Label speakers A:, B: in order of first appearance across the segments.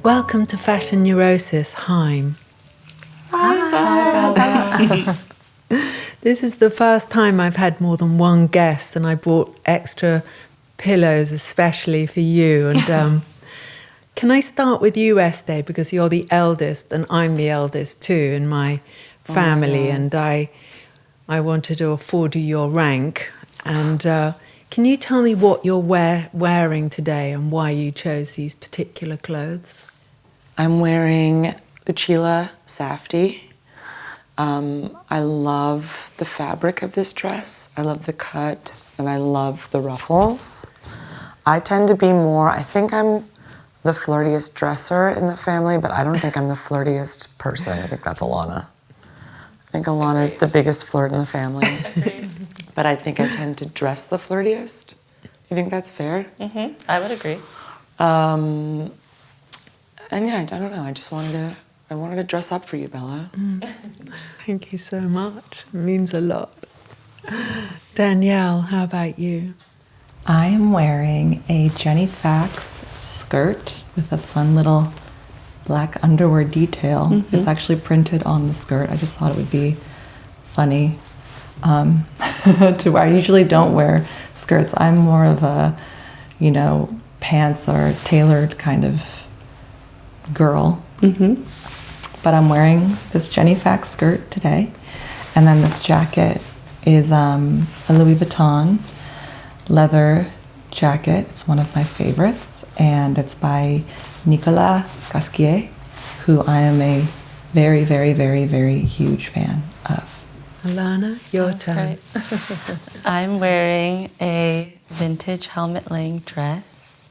A: Welcome to Fashion Neurosis, Haim.
B: Hi.
A: This is the first time I've had more than one guest, and I brought extra pillows especially for you. And can I start with you, Este, because you're the eldest and I'm the eldest too in my family, and I wanted to afford you your rank. And can you tell me what you're wearing today and why you chose these particular clothes?
B: I'm wearing Uchila Safety. I love the fabric of this dress. I love the cut, and I love the ruffles. I tend to be more, I think I'm the flirtiest dresser in the family, but I don't think I'm the flirtiest person. I think that's Alana. I think Alana is the biggest flirt in the family. But I think I tend to dress the flirtiest. You think that's fair?
C: Mm-hmm. I would agree.
B: And yeah, I don't know. I wanted to dress up for you, Bella.
A: Thank you so much. It means a lot. Danielle, how about you?
D: I am wearing a Jenny Fax skirt with a fun little black underwear detail. Mm-hmm. It's actually printed on the skirt. I just thought it would be funny to wear. I usually don't wear skirts. I'm more of a, pants or tailored kind of girl. Mm-hmm. But I'm wearing this Jenny Fax skirt today. And then this jacket is a Louis Vuitton leather jacket. It's one of my favorites. And it's by Nicolas Gasquier, who I am a very, very, very, very huge fan of.
A: Alana, your turn.
C: I'm wearing a vintage helmet-laying dress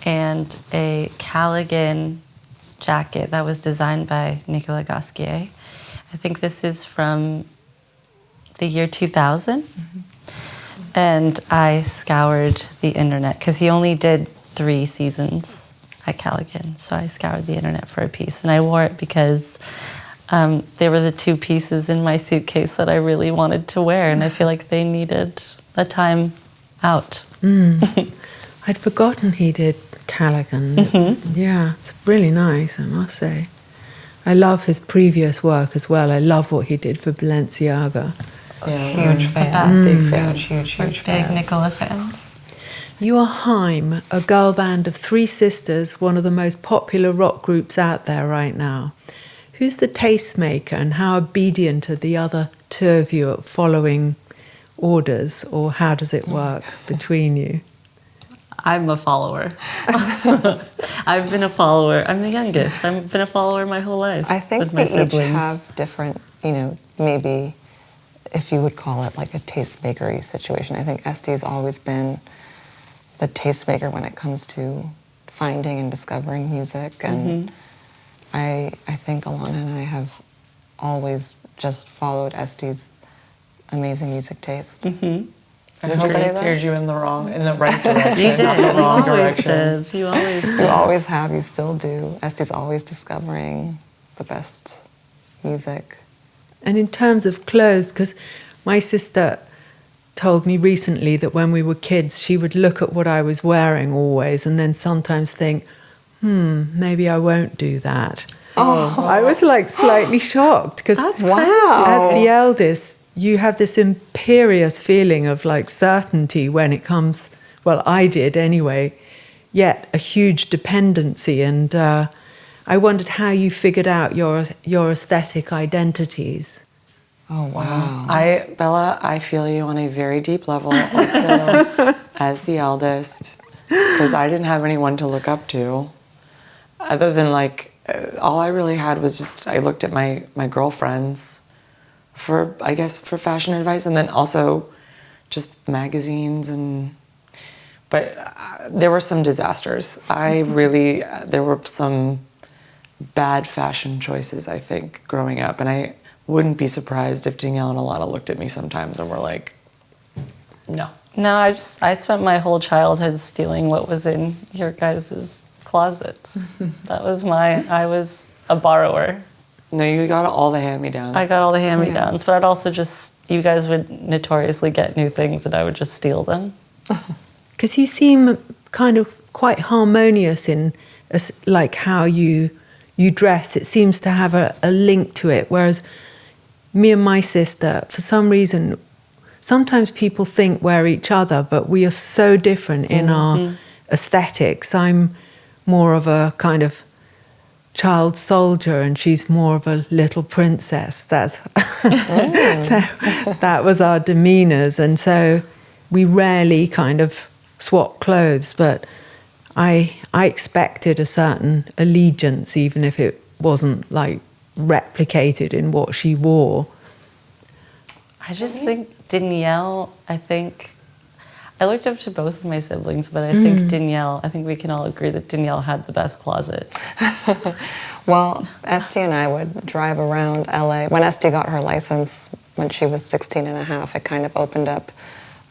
C: and a Callaghan jacket that was designed by Nicolas Gasquier. I think this is from the year 2000. Mm-hmm. And I scoured the internet because he only did 3 seasons at Callaghan. So I scoured the internet for a piece. And I wore it because they were the 2 pieces in my suitcase that I really wanted to wear. And I feel like they needed a time out.
A: I'd forgotten he did Callaghan. It's really nice, I must say. I love his previous work as well. I love what he did for Balenciaga.
D: Huge fan. Big fan. Huge
C: Big
D: fans.
C: Nicola fans.
A: You are Haim, a girl band of 3 sisters, one of the most popular rock groups out there right now. Who's the tastemaker and how obedient are the other 2 of you at following orders, or how does it work between you?
C: I'm a follower. I've been a follower. I'm the youngest. I've been a follower my whole life.
E: I think
C: with my
E: we
C: siblings.
E: each have different, maybe if you would call it like a tastemaker-y situation. I think Este's always been the tastemaker when it comes to finding and discovering music. And I think Alana and I have always just followed Este's amazing music taste.
B: Mm-hmm. I hope I steered you in the right direction.
C: You did.
B: Not the wrong
C: You always
B: direction.
C: did. You always did.
E: You always have, you still do. Este's always discovering the best music.
A: And in terms of clothes, because my sister told me recently that when we were kids, she would look at what I was wearing always and then sometimes think, maybe I won't do that. I was like slightly shocked because as the eldest, you have this imperious feeling of like certainty when it comes, well, I did anyway, yet a huge dependency. And I wondered how you figured out your aesthetic identities.
E: Oh, wow.
B: Bella, I feel you on a very deep level also as the eldest, because I didn't have anyone to look up to other than all I really had was just, I looked at my girlfriends for fashion advice, and then also just magazines but there were some disasters. There were some bad fashion choices, I think, growing up, and I wouldn't be surprised if Danielle and Alana looked at me sometimes and were like, no.
C: No, I spent my whole childhood stealing what was in your guys' closets. I was a borrower.
B: No, you got all the hand-me-downs.
C: I got all the hand-me-downs, but I'd also you guys would notoriously get new things and I would just steal them.
A: Because you seem kind of quite harmonious in like how you dress. It seems to have a link to it. Whereas me and my sister, for some reason, sometimes people think we're each other, but we are so different in our aesthetics. I'm more of a kind of child soldier and she's more of a little princess. That's that was our demeanors, and so we rarely kind of swap clothes, but I expected a certain allegiance, even if it wasn't like replicated in what she wore.
C: I just think Danielle, I looked up to both of my siblings, but I think Danielle, I think we can all agree that Danielle had the best closet.
E: Well, Este and I would drive around LA. When Este got her license when she was 16 and a half, it kind of opened up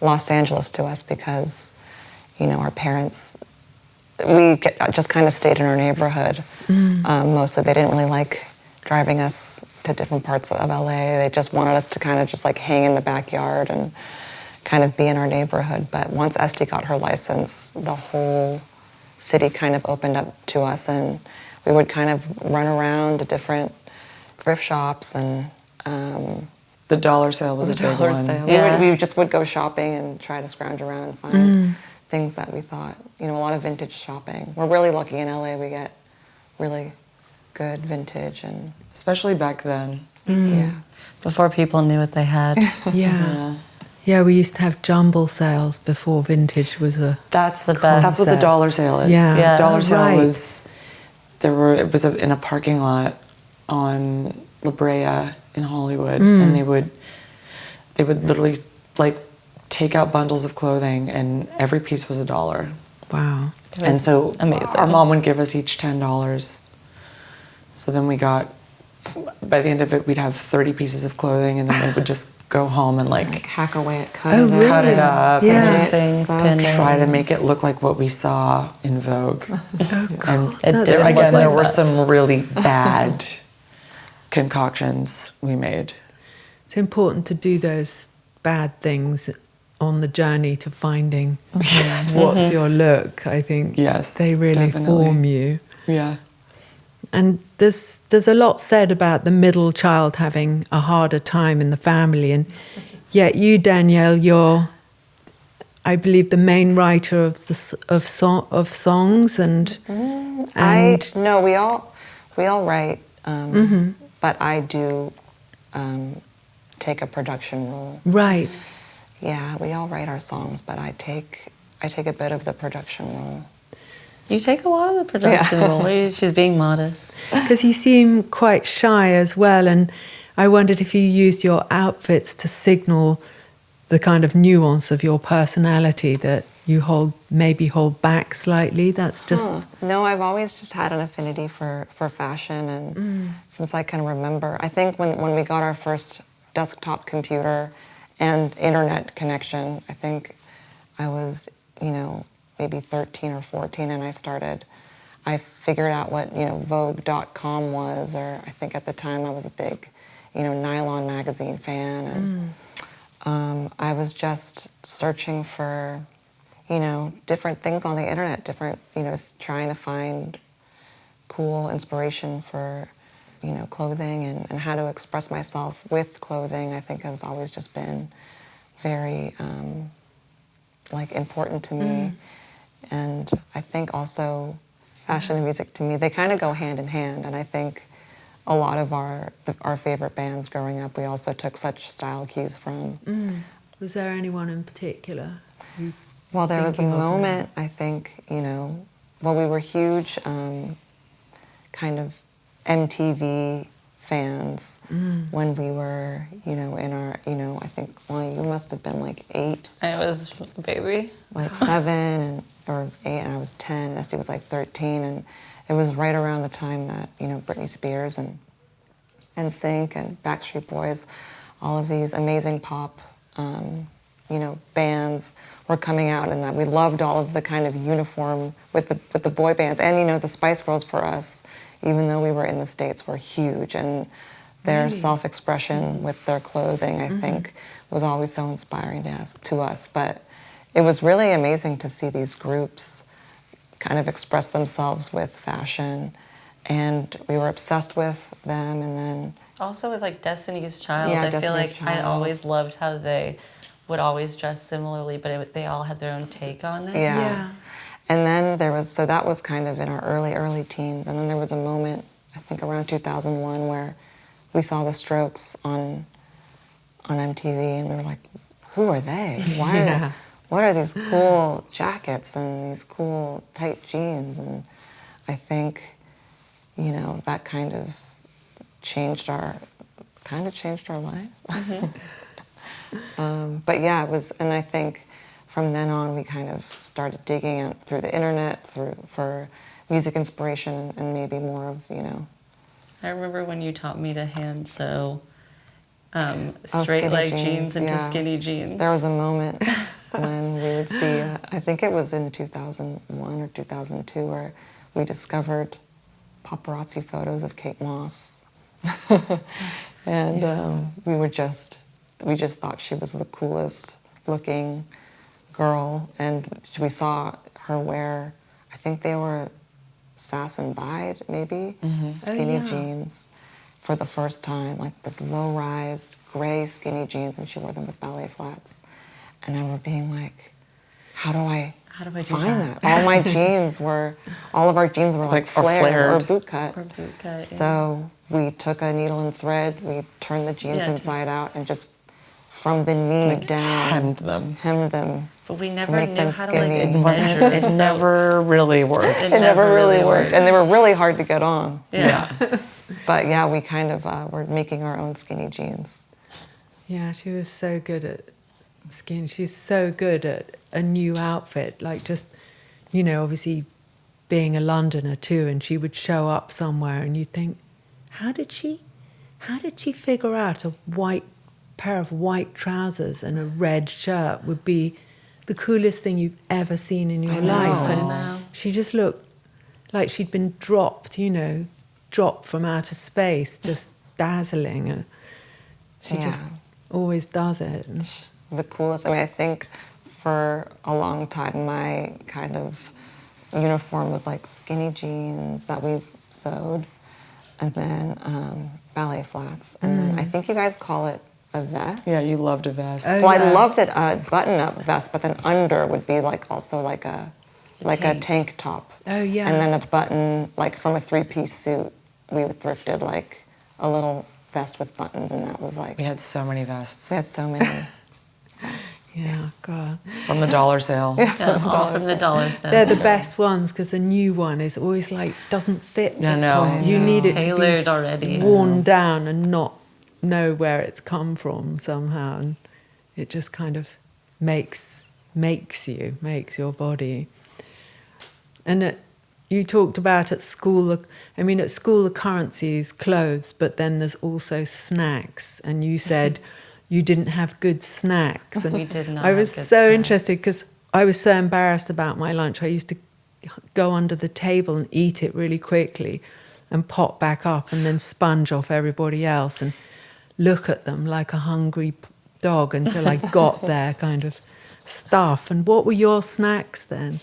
E: Los Angeles to us because, you know, our parents, just kind of stayed in our neighborhood. Mostly they didn't really like driving us to different parts of LA. They just wanted us to kind of just like hang in the backyard and kind of be in our neighborhood. But once Este got her license, the whole city kind of opened up to us, and we would kind of run around to different thrift shops, and
B: The dollar sale was a big
E: dollar
B: one.
E: sale.
C: Yeah.
E: We just would go shopping and try to scrounge around and find things that we thought, you know, a lot of vintage shopping. We're really lucky in LA. We get really good vintage, and
B: Especially back then.
E: yeah.
C: Before people knew what they had.
A: Yeah, we used to have jumble sales before vintage was a...
B: That's
C: the best.
B: That's what the dollar sale is.
A: Yeah.
C: Yeah.
B: Dollar
A: Oh,
B: sale
A: right.
B: it was in a parking lot on La Brea in Hollywood, and they would literally like take out bundles of clothing, and every piece was $1.
A: Wow.
B: And so
C: amazing.
B: our mom would give us each $10. So then we got, by the end of it, we'd have 30 pieces of clothing, and then we would just go home and like
E: Hack away at
A: Oh, really?
B: cut it up
A: Yeah.
B: and
C: Things,
E: So
C: pin
B: try to
C: it.
B: make it look like what we saw in Vogue. And
C: It didn't
B: again,
C: look
B: there
C: like
B: were
C: that.
B: some really bad concoctions we made.
A: It's important to do those bad things on the journey to finding what's your look. I think
B: Yes,
A: they really
B: definitely.
A: form you.
B: Yeah.
A: And there's a lot said about the middle child having a harder time in the family, and yet you, Danielle, you're, I believe, the main writer of songs, and
E: No, we all write, but I do take a production role.
A: right.
E: Yeah, we all write our songs, but I take a bit of the production role.
C: You take a lot of the production role. She's being modest.
A: Because you seem quite shy as well, and I wondered if you used your outfits to signal the kind of nuance of your personality that you maybe hold back slightly. That's just...
E: No, I've always just had an affinity for fashion, and since I can remember, I think when we got our first desktop computer and internet connection, I think I was, you know, maybe 13 or 14, and I figured out what, you know, Vogue.com was, or I think at the time I was a big, you know, Nylon magazine fan, and I was just searching for, you know, different things on the internet, you know, trying to find cool inspiration for, you know, clothing and how to express myself with clothing. I think has always just been very, like, important to me. And I think also fashion and music, to me, they kind of go hand in hand. And I think a lot of our favorite bands growing up, we also took such style cues from.
A: Was there anyone in particular?
E: Well, there was a
A: thinking of
E: moment, I think, you know, well, we were huge kind of MTV fans when we were, you know, in our, you know, I think, Lonnie, you must have been like 8.
C: I was a baby.
E: Like 7 or 8, and I was 10, and Este was like 13, and it was right around the time that, you know, Britney Spears and NSYNC and Backstreet Boys, all of these amazing pop, you know, bands were coming out, and we loved all of the kind of uniform with the boy bands, and, you know, the Spice Girls for us, even though we were in the States, were huge, and their self-expression with their clothing, I think, was always so inspiring to us. But it was really amazing to see these groups kind of express themselves with fashion, and we were obsessed with them. And then
C: Also with like Destiny's Child,
E: Yeah,
C: I feel
E: Destiny's
C: like I
E: Child.
C: always loved how they would always dress similarly, but they all had their own take on it.
E: yeah. And then so that was kind of in our early teens. And then there was a moment, I think around 2001, where we saw the Strokes on MTV, and we were like, who are they? Why are they? What are these cool jackets and these cool tight jeans? And I think, that kind of changed our life. But yeah, it was, and I think from then on we kind of started digging out through the internet for music inspiration and maybe more of,
C: I remember when you taught me to hand sew straight
E: skinny
C: leg
E: jeans,
C: jeans into
E: yeah.
C: skinny jeans.
E: There was a moment when we would see, I think it was in 2001 or 2002, where we discovered paparazzi photos of Kate Moss. And we just thought she was the coolest looking girl. And we saw her wear, I think they were Sass and Bide, maybe, skinny jeans for the first time, like this low-rise gray skinny jeans, and she wore them with ballet flats. And I remember being like, how do I
C: do
E: find that? All of our jeans were like flared or bootcut. So we took a needle and thread, we turned the jeans inside out, and just from the knee down, hemmed them.
C: But we never
E: make
C: knew
E: them
C: how to like
E: skinny.
C: measure.
B: It never really worked.
E: It never really worked. And they were really hard to get on.
C: Yeah.
E: But yeah, we kind of were making our own skinny jeans.
A: Yeah, she was so good at skin. She's so good at a new outfit. Like just, obviously being a Londoner too, and she would show up somewhere and you'd think, how did she figure out a pair of white trousers and a red shirt would be the coolest thing you've ever seen in your life? And she just looked like she'd been dropped from outer space, just dazzling. And she just always does it.
E: The coolest. I mean, I think for a long time, my kind of uniform was like skinny jeans that we sewed, and then ballet flats, and then I think you guys call it a vest.
B: Yeah, you loved a vest.
E: Well, I loved it, a button-up vest, but then under would be like also like a tank top.
A: Oh yeah.
E: And then a button, like from a three-piece suit, we thrifted like a little vest with buttons, and that was like...
B: We had so many vests.
E: We had so many vests.
A: Yeah, God.
B: From the dollar sale.
C: Yeah, all from the dollar store.
A: They're the best ones because a new one is always like doesn't fit.
B: No.
A: You need it
C: Tailored
A: to be
C: already.
A: worn down and not know where it's come from somehow, and it just kind of makes your body. And you talked about at school. At school the currency is clothes, but then there's also snacks. And you said you didn't have good snacks. And
C: We did not
A: I was
C: have good
A: so
C: snacks.
A: interested because I was so embarrassed about my lunch. I used to go under the table and eat it really quickly and pop back up and then sponge off everybody else and look at them like a hungry dog until I got their kind of stuff. And what were your snacks then?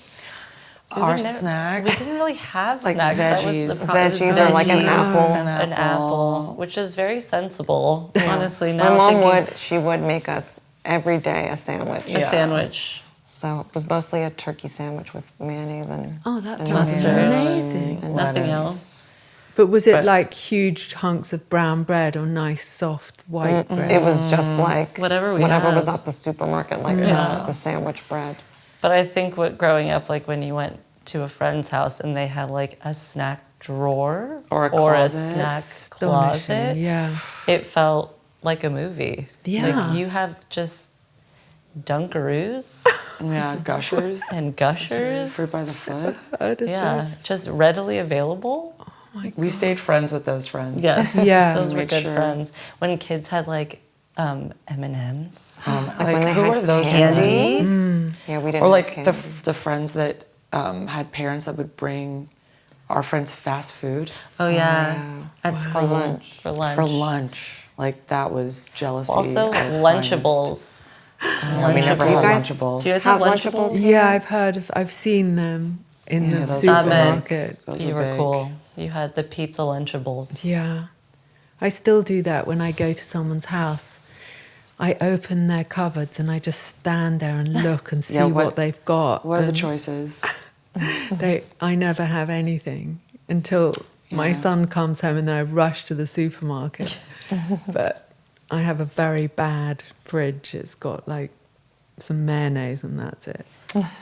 B: Our snacks.
C: We didn't really have
B: Like
C: snacks.
B: veggies.
C: That was the problem.
E: Veggies or like an apple.
C: An apple, which is very sensible. Honestly,
E: My
C: now
E: mom
C: thinking
E: would make us every day a sandwich.
C: a sandwich.
E: So it was mostly a turkey sandwich with mayonnaise and
A: That's
C: Mustard.
A: amazing.
E: and
C: Nothing
B: lettuce.
C: else.
A: But was it like huge hunks of brown bread or nice soft white bread?
E: It was just like
C: Whatever we
E: was
C: had.
E: at the supermarket, like the sandwich bread.
C: But I think growing up, like when you went to a friend's house and they had like a snack drawer
B: Or a
C: a
B: closet.
C: snack
A: Astonishing,
C: closet,
A: yeah.
C: it felt like a movie.
A: Yeah.
C: Like you have just Dunkaroos
B: Yeah, Gushers.
C: and Gushers.
B: Fruit by the foot.
C: Yeah, just readily available.
B: We stayed friends with those friends.
C: Yes,
A: Yeah.
C: those were
B: Make
C: good
B: sure.
C: friends. When kids had like M&Ms,
E: Like when
B: Like,
E: they
B: who
E: had
B: were those
E: candy.
B: friends?
E: Yeah, we didn't.
B: Or
E: have
B: like
E: candy.
B: the friends that had parents that would bring our friends fast food
C: oh yeah, at school
E: lunch.
C: for lunch.
B: for lunch. Like that was jealousy.
C: Also,
B: at its
C: Lunchables.
B: finest. We never
E: Do you
B: had
E: guys
B: Lunchables.
C: Do you guys have
E: have
C: Lunchables?
E: Lunchables?
A: Yeah, I've seen them in the
B: those
A: supermarket.
B: Those
C: You
B: were
C: were
B: big.
C: cool. You had the pizza Lunchables.
A: Yeah. I still do that when I go to someone's house. I open their cupboards and I just stand there and look and see what they've got.
B: What are the
A: And
B: choices?
A: I never have anything until my son comes home, and then I rush to the supermarket. But I have a very bad fridge. It's got like some mayonnaise and that's it.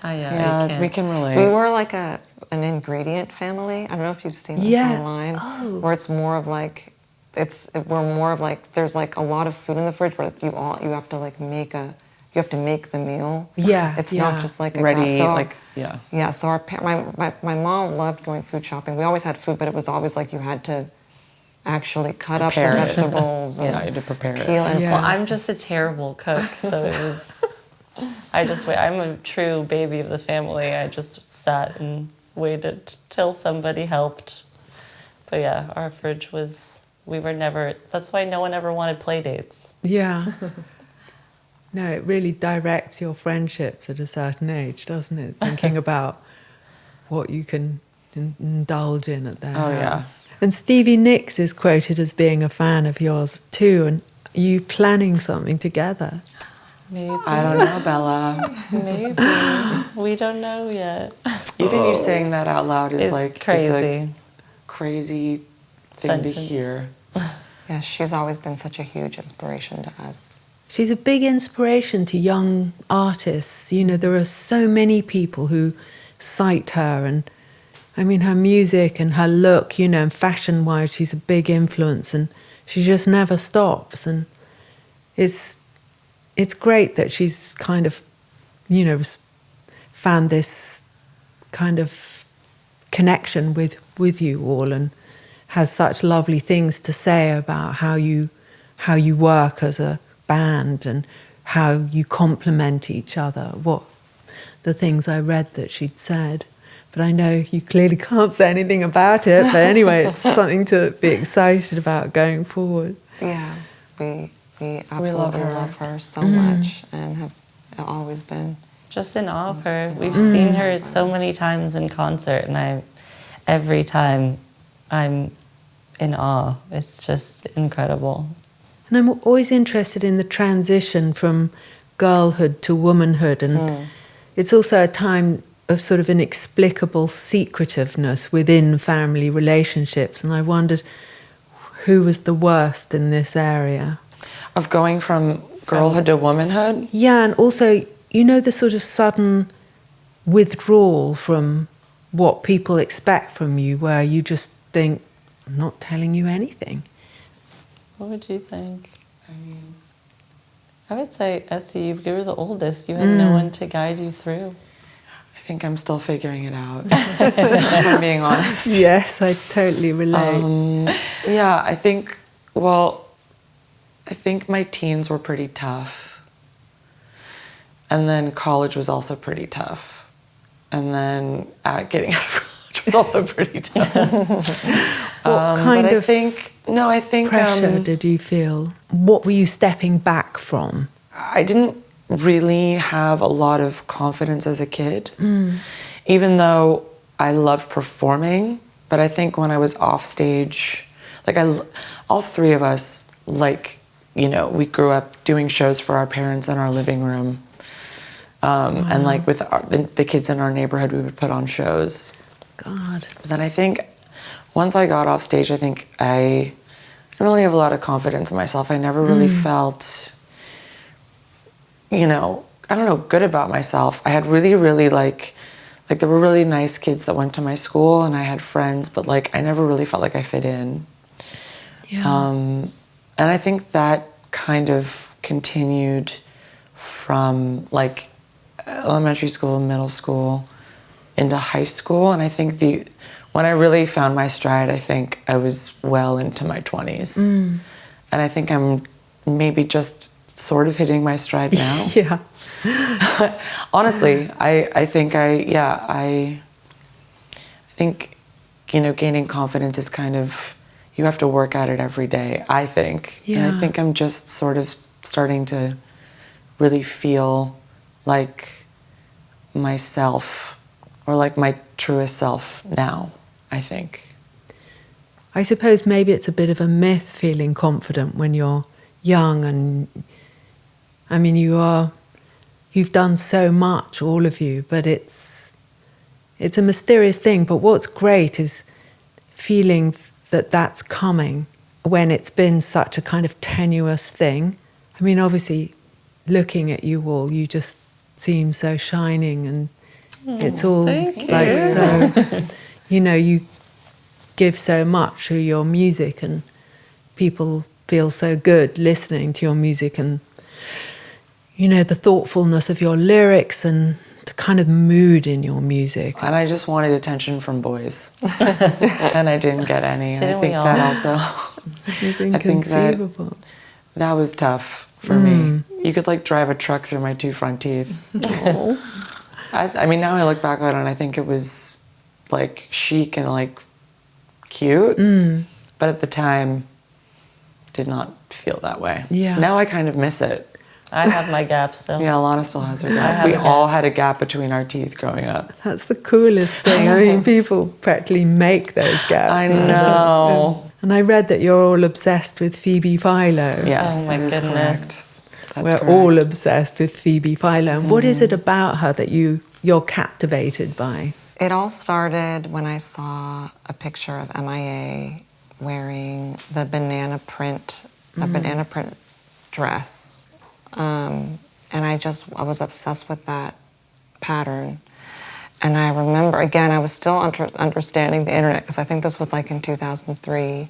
B: Yeah, we can relate.
E: We were like an ingredient family. I don't know if you've seen this online, where it's more of like, we're more of like, there's like a lot of food in the fridge, but you have to like make the meal.
A: Yeah,
E: it's not just like a
B: ready.
E: grab. Yeah. So my mom loved going food shopping. We always had food, but it was always like you had to actually cut up the vegetables.
B: You had to prepare it.
C: Well, I'm just a terrible cook, so it was. I'm a true baby of the family. I just sat and waited till somebody helped. But yeah, our fridge was. We were never. That's why no one ever wanted play dates.
A: Yeah. No, it really directs your friendships at a certain age, doesn't it? Thinking about what you can indulge in at their house. Yeah. And Stevie Nicks is quoted as being a fan of yours too. And are you planning something together?
C: Maybe.
B: I don't know, Bella.
C: Maybe. We don't know yet.
B: Even you saying that out loud is like
C: crazy.
B: It's a crazy thing to hear.
E: Yeah, she's always been such a huge inspiration to us.
A: She's a big inspiration to young artists. You know, there are so many people who cite her, and I mean, her music and her look, you know, and fashion-wise, she's a big influence, and she just never stops. And it's great that she's kind of, you know, found this kind of connection with you all, and has such lovely things to say about how you work as a band and how you complement each other. What the things I read that she'd said, but I know you clearly can't say anything about it. But anyway, it's something to be excited about going forward.
E: Yeah, we absolutely love her so much, and have always been
C: just in awe of her. We've seen her so many times in concert, and every time I'm in awe. It's just incredible.
A: And I'm always interested in the transition from girlhood to womanhood, and it's also a time of sort of inexplicable secretiveness within family relationships, and I wondered who was the worst in this area.
B: Of going from girlhood to womanhood?
A: Yeah, and also, you know, the sort of sudden withdrawal from what people expect from you, where you just think, I'm not telling you anything.
C: What would you think? I would say, Este, you were the oldest. You had no one to guide you through.
B: I think I'm still figuring it out, if I'm being honest.
A: Yes, I totally relate.
B: Yeah, I think my teens were pretty tough. And then college was also pretty tough. And then getting out of college was also pretty tough.
A: What kind of
B: pressure
A: did you feel? What were you stepping back from?
B: I didn't really have a lot of confidence as a kid, even though I loved performing. But I think when I was off stage, all three of us, we grew up doing shows for our parents in our living room. And with the kids in our neighborhood, we would put on shows.
A: God.
B: But then I think once I got off stage, I think I didn't really have a lot of confidence in myself. I never really felt, good about myself. I had really, really there were really nice kids that went to my school, and I had friends, but I never really felt like I fit in.
A: Yeah.
B: And I think that kind of continued from elementary school, middle school, into high school. And I think when I really found my stride, I think I was well into my 20s. And I think I'm maybe just sort of hitting my stride now.
A: Yeah.
B: Honestly, I think gaining confidence is kind of, you have to work at it every day, I think.
A: Yeah.
B: And I think I'm just sort of starting to really feel like myself, or like my truest self now, I think.
A: I suppose maybe it's a bit of a myth feeling confident when you're young, and I mean you've done so much, all of you, but it's a mysterious thing. But what's great is feeling that that's coming when it's been such a kind of tenuous thing. I mean, obviously, looking at you all, you just seem so shining, and it's all like so, you give so much through your music, and people feel so good listening to your music, and the thoughtfulness of your lyrics and the kind of mood in your music.
B: And I just wanted attention from boys, and I didn't get any.
C: Didn't
B: I think
C: we all?
B: that also.
A: It was inconceivable.
B: That was tough for me. You could like drive a truck through my 2 front teeth. I mean, now I look back on it and I think it was like chic and like cute, but at the time did not feel that way.
A: Yeah.
B: Now I kind of miss it.
C: I have my gap still.
B: Yeah, Alana still has her gap.
C: have
B: We
C: a gap.
B: all had a gap between our teeth growing up.
A: That's the coolest thing. I mean, people practically make those gaps.
B: I know.
A: And I read that you're all obsessed with Phoebe Philo.
B: Yes,
C: Oh my
B: that is
C: goodness.
B: correct. That's
A: We're
B: correct.
A: all obsessed with Phoebe Philo. And what is it about her that you're captivated by?
E: It all started when I saw a picture of MIA wearing the banana print dress. And I was obsessed with that pattern. And I remember, again, I was still understanding the internet, because I think this was like in 2003.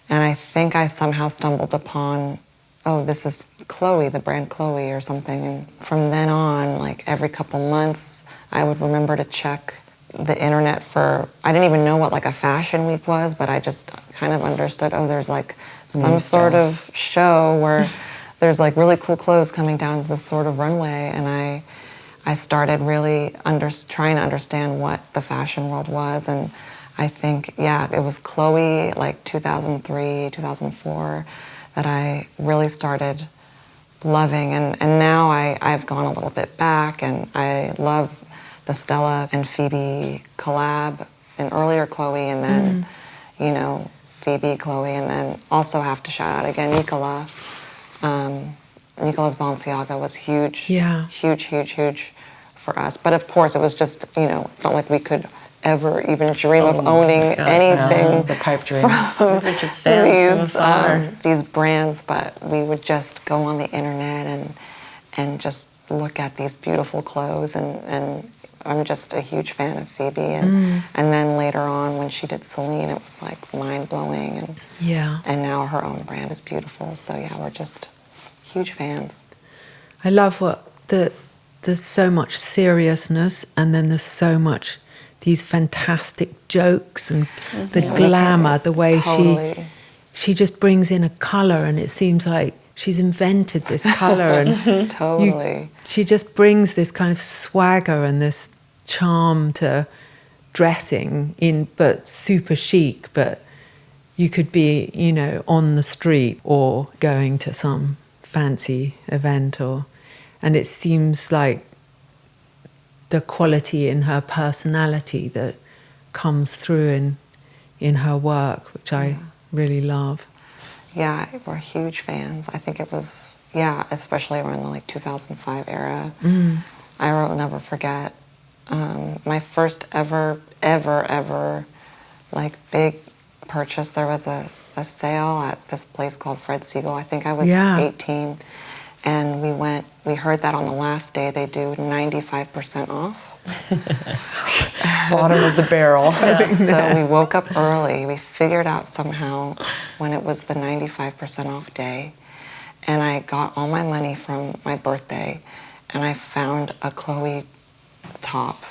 E: And I think I somehow stumbled upon, oh, this is Chloe, the brand Chloe or something. And from then on, like every couple months, I would remember to check the internet for, I didn't even know what like a fashion week was, but I just kind of understood, oh, there's like some sort of show where there's like really cool clothes coming down this sort of runway. And I started really trying to understand what the fashion world was. And I think, it was Chloe, like 2003, 2004, that I really started loving. And now I've gone a little bit back, and I love the Stella and Phoebe collab, and earlier Chloe, and then, Phoebe, Chloe, and then also have to shout out again Nicola. Nicola's Balenciaga was huge.
A: Yeah.
E: Huge for us. But of course, it was just, it's not like we could ever even dream of owning anything.
B: It was a pipe dream.
C: We were just fans from afar.
E: These brands, but we would just go on the internet and just look at these beautiful clothes, and I'm just a huge fan of Phoebe, and then later on when she did Celine, it was like mind-blowing, and now her own brand is beautiful. So we're just huge fans.
A: I love there's so much seriousness, and then there's so much these fantastic jokes and the glamour, the way she just brings in a color, and it seems like she's invented this color, and
E: Totally.
A: she just brings this kind of swagger and this charm to dressing but super chic, but you could be, on the street or going to some fancy event, and it seems like the quality in her personality that comes through in her work, which I really love.
E: Yeah, we're huge fans. I think it was, especially around the 2005 era. I will never forget my first ever big purchase. There was a sale at this place called Fred Siegel. I think I was 18. And we heard that on the last day they do 95% off.
B: Bottom of the barrel.
E: So we woke up early. We figured out somehow when it was the 95% off day. And I got all my money from my birthday. And I found a Chloe top.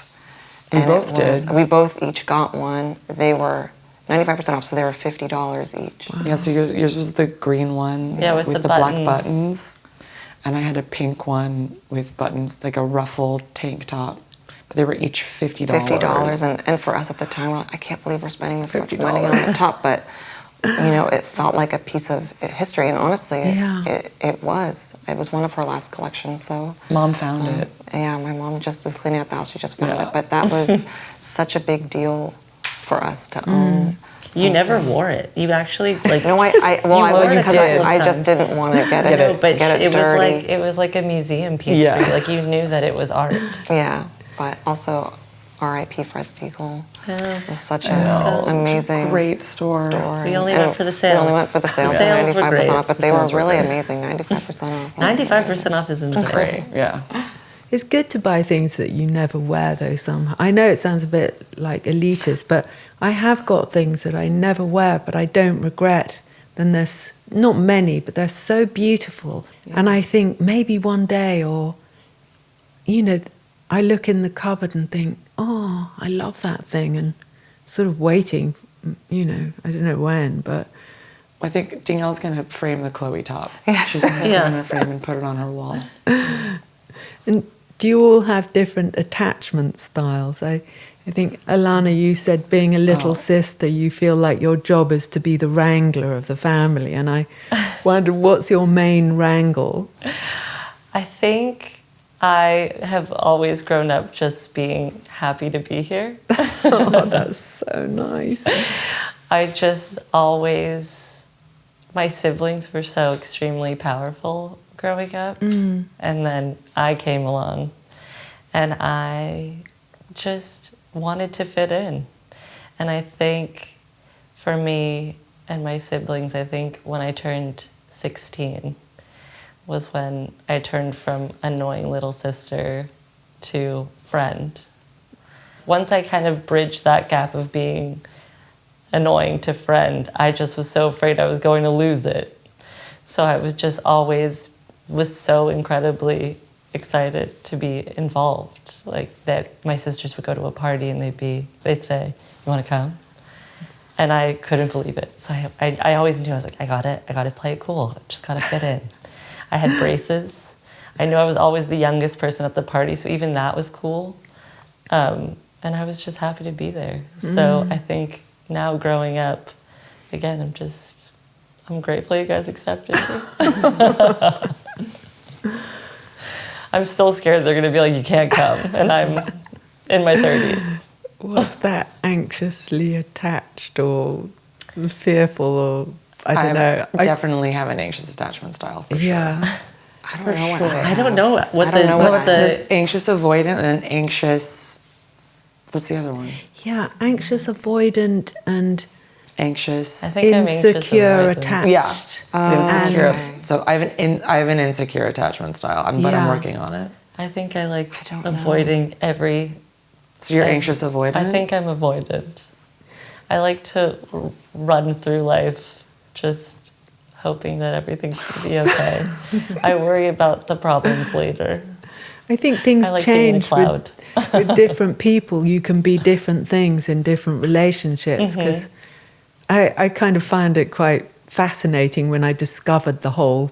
B: We both did.
E: We both each got one. They were 95% off, so they were $50 each.
B: Wow. Yeah, so yours was the green one
C: with the
B: black buttons. And I had a pink one with buttons, like a ruffled tank top. But they were each $50.
E: $50. And for us at the time, we're like, I can't believe we're spending this much money on the top. But it felt like a piece of history, and honestly,
A: Yeah.
E: it was. It was one of her last collections, so...
B: Mom found it.
E: Yeah, my mom just is cleaning out the house. She just found
B: Yeah.
E: it. But that was such a big deal for us to own.
C: You never wore it. You actually like.
E: No, I
C: wore it
E: because
C: a couple
E: I
C: of
E: just
C: times.
E: didn't want to get
C: I know,
E: it
C: but
E: get it
C: it was
E: dirty.
C: like it was like a museum piece.
B: Yeah.
C: For you. Like you knew that it was art.
E: Yeah, but also R.I.P. Fred Siegel.
C: Yeah.
E: It was such
C: know.
E: an amazing
B: Great store.
C: We only
E: And
C: went for the sales.
E: We only went for the sales.
C: The sales were
E: 95%
C: great.
E: off, but
B: The
E: they were
B: sales were
E: really
B: great.
E: amazing. 95% off.
C: 95% off is insane.
B: Great. Yeah.
A: It's good to buy things that you never wear, though, somehow. I know it sounds a bit like elitist, but I have got things that I never wear, but I don't regret. Then there's not many, but they're so beautiful. Yeah. And I think maybe one day, or, I look in the cupboard and think, oh, I love that thing, and sort of waiting, I don't know when, but...
B: I think Danielle's going to frame the Chloe top. Yeah. She's going to put it in her frame and put it on her wall.
A: And do you all have different attachment styles? I think, Alana, you said being a little sister, you feel like your job is to be the wrangler of the family. And I wondered, what's your main wrangle?
C: I think I have always grown up just being happy to be here.
A: Oh, that's so nice.
C: I just always, my siblings were so extremely powerful growing up. And then I came along and I just wanted to fit in. And I think for me and my siblings, I think when I turned 16 was when I turned from annoying little sister to friend. Once I kind of bridged that gap of being annoying to friend, I just was so afraid I was going to lose it. So I was just always so incredibly excited to be involved. Like that my sisters would go to a party and they'd say, "You want to come?" And I couldn't believe it. So I always knew, I was like, I got to play it cool. I just got to fit in. I had braces. I knew I was always the youngest person at the party, so even that was cool. And I was just happy to be there. So I think now growing up, again, I'm grateful you guys accepted me. I'm still scared they're going to be like, you can't come. And I'm in my 30s.
A: What's that anxiously attached or fearful or, I don't know.
B: I definitely have an anxious attachment style for sure.
A: Yeah.
E: I don't know what I
C: I don't know what
B: There's anxious avoidant and an anxious, what's the other one?
A: Yeah, anxious avoidant and
B: Anxious.
C: I think I'm anxious
A: insecure
C: avoidant.
A: attached.
B: Yeah. Insecure.
E: Okay.
B: So I have an insecure attachment style, but I'm working on it.
C: I think I like
E: don't know.
C: avoiding every...
B: So you're anxious avoidant?
C: I think I'm avoidant. I like to run through life just hoping that everything's going to be okay. I worry about the problems later.
A: I think things
C: I like being in a
A: change
C: cloud.
A: with different people. You can be different things in different relationships, because I kind of found it quite fascinating when I discovered the whole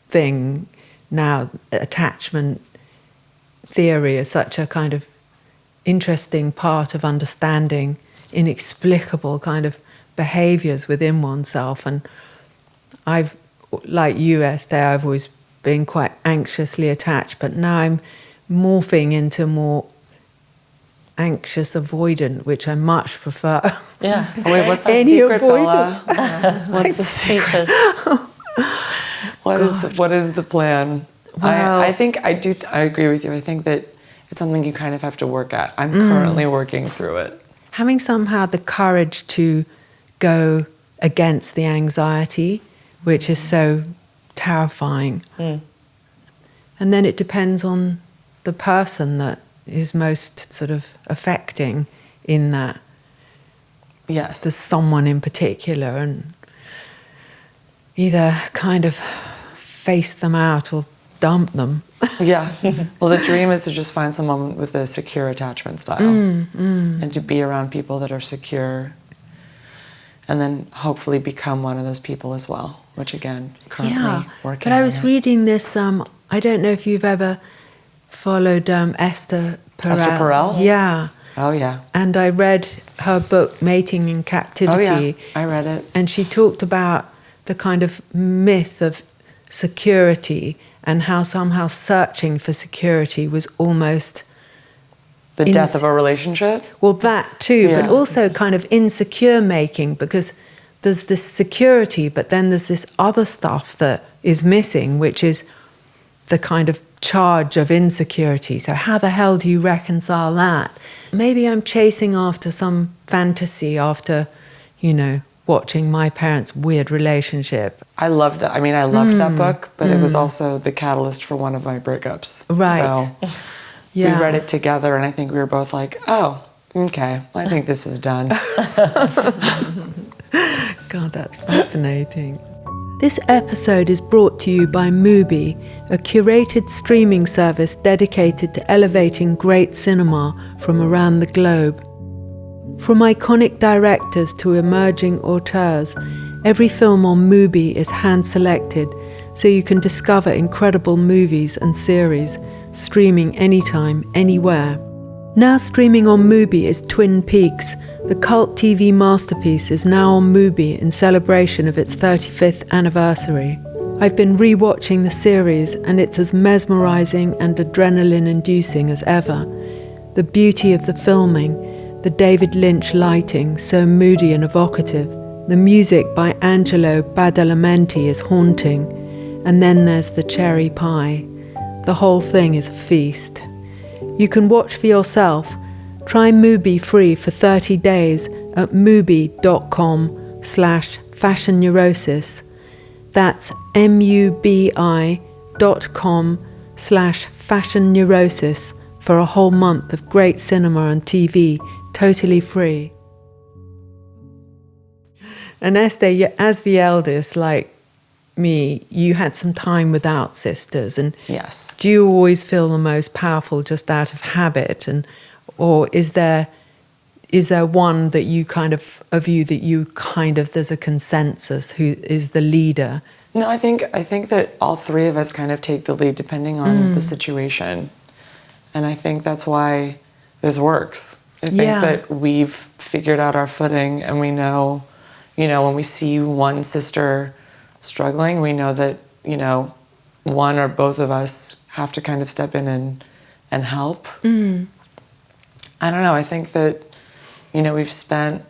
A: thing. Now, attachment theory is such a kind of interesting part of understanding inexplicable kind of behaviors within oneself. And I've, like you, Este, I've always been quite anxiously attached, but now I'm morphing into more anxious avoidant, which I much prefer.
C: Yeah.
B: Wait, what's the
A: Any
B: secret,
A: avoidance?
B: Bella? What's the secret? What is the plan?
A: Well-
B: I think I agree with you. I think that it's something you kind of have to work at. I'm currently working through it.
A: Having somehow the courage to go against the anxiety, which is so terrifying. And then it depends on the person that is most sort of affecting in that.
B: Yes.
A: There's someone in particular, and either kind of face them out or dump them.
B: Yeah. Well, the dream is to just find someone with a secure attachment style and to be around people that are secure, and then hopefully become one of those people as well, which again, currently working
A: but I was
B: on it.
A: reading this, I don't know if you've ever followed Esther Perel.
B: Esther Perel?
A: Yeah.
B: Oh, yeah.
A: And I read her book Mating in Captivity.
B: Oh yeah, I read it.
A: And she talked about the kind of myth of security and how somehow searching for security was almost
B: the death of a relationship.
A: Well, that too,
B: Yeah.
A: but also kind of insecure making, because there's this security, but then there's this other stuff that is missing, which is the kind of charge of insecurity. So how the hell do you reconcile that? Maybe I'm chasing after some fantasy after, watching my parents' weird relationship.
B: I loved that. I mean, I loved that book, but it was also the catalyst for one of my breakups.
A: Right.
B: So
A: Yeah.
B: we read it together, and I think we were both like, oh, okay, I think this is done.
A: God, that's fascinating. This episode is brought to you by Mubi, a curated streaming service dedicated to elevating great cinema from around the globe. From iconic directors to emerging auteurs, every film on Mubi is hand-selected, so you can discover incredible movies and series, streaming anytime, anywhere. Now streaming on Mubi is Twin Peaks. The cult TV masterpiece is now on Mubi in celebration of its 35th anniversary. I've been re-watching the series, and it's as mesmerising and adrenaline-inducing as ever. The beauty of the filming, the David Lynch lighting, so moody and evocative. The music by Angelo Badalamenti is haunting. And then there's the cherry pie. The whole thing is a feast. You can watch for yourself. Try Mubi free for 30 days at mubi.com/fashionneurosis. That's mubi.com/fashionneurosis for a whole month of great cinema and TV, totally free. And Este, as the eldest, like me, you had some time without sisters, and
B: Yes.
A: do you always feel the most powerful just out of habit, or is there one that you kind of there's a consensus who is the leader?
B: No, I think that all three of us kind of take the lead depending on the situation. And I think that's why this works. I think that we've figured out our footing, and we know, when we see one sister struggling, we know that, one or both of us have to kind of step in and help. I don't know. I think that, we've spent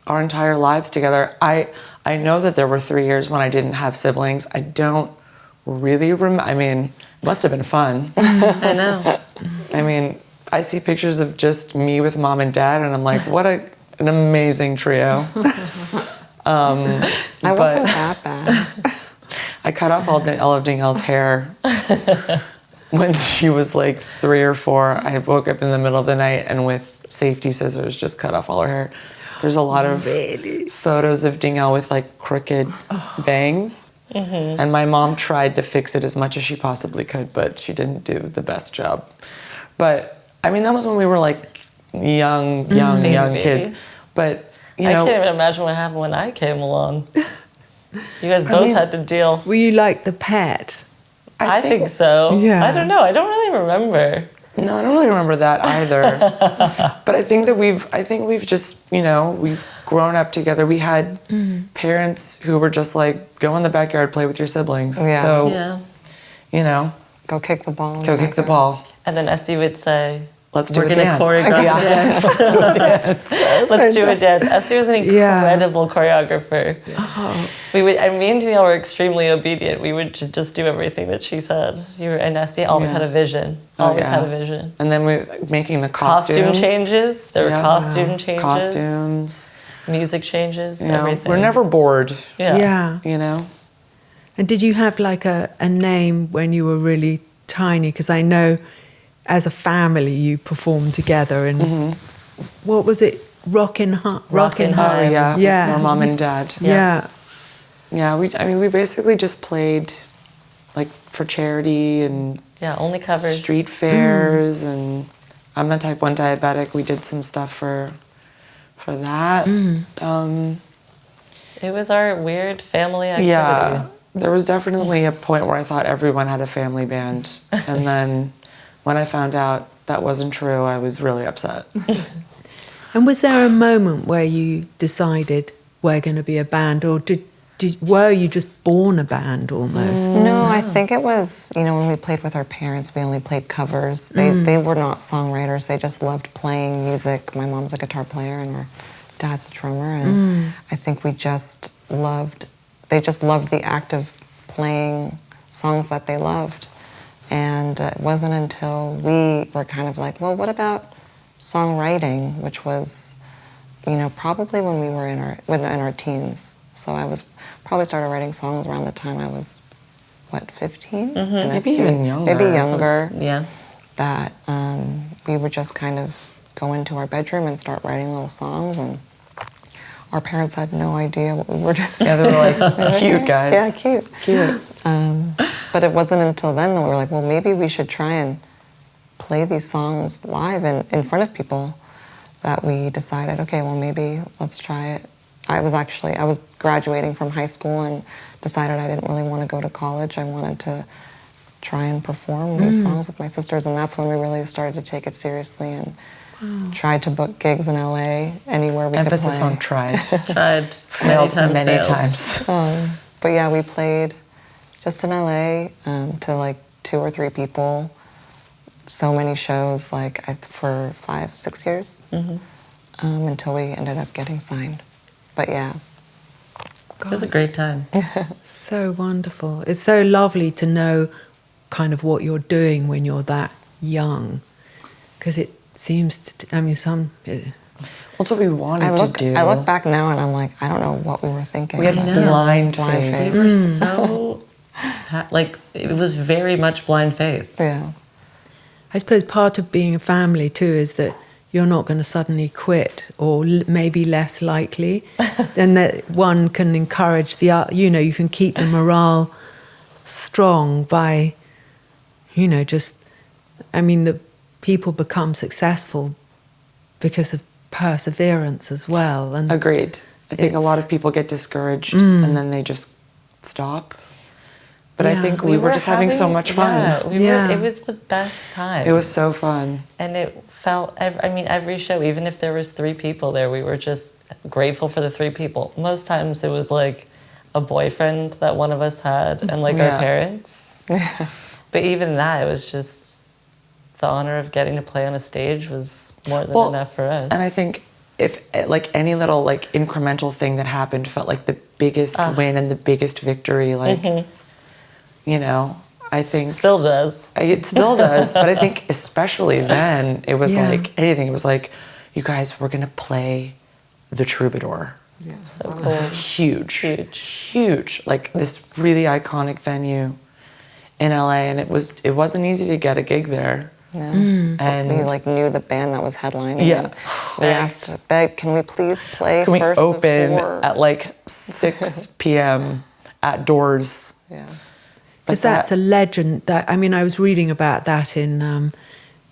B: our entire lives together. I know that there were 3 years when I didn't have siblings. I don't really remember. I mean, it must have been fun.
C: I know.
B: I mean, I see pictures of just me with mom and dad, and I'm like, what an amazing trio.
E: I wasn't that bad.
B: I cut off all of Danielle's hair when she was like 3 or 4. I woke up in the middle of the night and with safety scissors just cut off all her hair. There's a lot of photos of Danielle with like crooked bangs. And my mom tried to fix it as much as she possibly could, but she didn't do the best job. But I mean, that was when we were like young kids. But
C: I can't even imagine what happened when I came along. You guys both had to deal.
A: Were you like the pet?
C: I think so.
A: Yeah.
C: I don't know. I don't really remember.
B: No, I don't really remember that either. But I think that we've just, we've grown up together. We had parents who were just like, go in the backyard, play with your siblings.
E: Yeah.
B: So,
E: Go kick the ball.
B: go kick the ball.
C: And then Este would say,
B: Let's do
C: we're
B: a
C: going to
B: dance.
C: choreograph a dance. Let's do a dance. Este was an incredible choreographer. Me and Danielle were extremely obedient. We would just do everything that she said. And Este always had a vision. Always had a vision.
B: And then we making the costumes.
C: Costume changes. There were costume changes.
B: Costumes.
C: Music changes. Everything.
B: We're never bored.
A: Yeah. And did you have like a name when you were really tiny? Because I know as a family you performed together, and what was it? Rockin' Haim.
B: Yeah. Our mom and dad.
A: Yeah.
B: We basically just played like for charity and
C: only covers.
B: Street fairs, and I'm a type 1 diabetic. We did some stuff for that.
C: It was our weird family activity.
B: Yeah, there was definitely a point where I thought everyone had a family band, and then when I found out that wasn't true, I was really upset.
A: And was there a moment where you decided we're going to be a band, or were you just born a band almost?
E: No, I think it was, when we played with our parents, we only played covers. They were not songwriters. They just loved playing music. My mom's a guitar player and our dad's a drummer. And I think they just loved the act of playing songs that they loved. And it wasn't until we were kind of like, well, what about songwriting, which was, probably when we were in our teens. So I probably started writing songs around the time I was, 15?
B: Maybe even younger.
E: Maybe younger.
C: Yeah.
E: That we would just kind of go into our bedroom and start writing little songs, and our parents had no idea what we were doing.
B: Yeah, they were like, cute guys.
E: Yeah, cute. But it wasn't until then that we were like, well, maybe we should try and play these songs live in front of people, that we decided, okay, well, maybe let's try it. I was graduating from high school and decided I didn't really want to go to college. I wanted to try and perform these songs with my sisters, and that's when we really started to take it seriously and tried to book gigs in LA, anywhere we
B: Emphasis
E: could play.
B: on tried.
C: Tried
B: Failed many
C: failed.
B: times.
E: But yeah, we played just in LA to like 2 or 3 people. So many shows, for 5-6 years, until we ended up getting signed. But yeah.
C: It was a great time.
A: So wonderful. It's so lovely to know kind of what you're doing when you're that young, because it seems to,
B: That's what we wanted to do.
E: I look back now and I'm like, I don't know what we were thinking.
B: We had blind faith.
C: We were so, it was very much blind faith.
E: Yeah.
A: I suppose part of being a family too is that you're not going to suddenly quit, or maybe less likely, and that one can encourage you can keep the morale strong by, the people become successful because of perseverance as well. And
B: Agreed. I think a lot of people get discouraged and then they just stop. But I think we were just having so much fun.
C: Yeah, it was the best time.
B: It was so fun.
C: And it felt, every show, even if there was 3 people there, we were just grateful for the 3 people. Most times it was like a boyfriend that one of us had and our parents. But even that, it was just the honor of getting to play on a stage was more than enough for us.
B: And I think if any little incremental thing that happened felt like the biggest win and the biggest victory, I think...
C: Still does.
B: It still does, but I think especially then, it was like anything. It was like, you guys, we're going to play the Troubadour.
E: Yeah.
C: So cool.
B: Huge. This really iconic venue in LA, and it wasn't easy to get a gig there.
E: No.
B: And
E: we knew the band that was headlining.
B: Yeah.
E: We asked, Beck, can we please play
B: Can we
E: first
B: open
E: of 4?
B: at 6 p.m. at doors?
E: Yeah.
A: because that's a legend. That I was reading about that in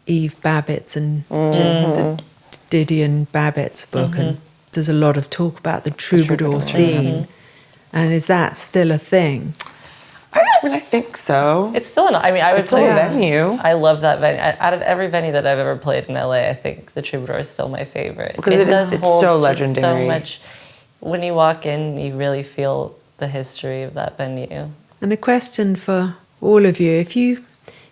A: Eve Babbitt's and the Didion Babbitt's book, and there's a lot of talk about the troubadour scene. And is that still a thing?
B: I think so.
C: It's still I would
B: It's still
C: say
B: a venue.
C: I love that venue. Out of every venue that I've ever played in LA, I think the Troubadour is still my favorite.
B: Because it's
C: hold
B: so
C: just
B: legendary.
C: so much. When you walk in, you really feel the history of that venue.
A: And a question for all of you: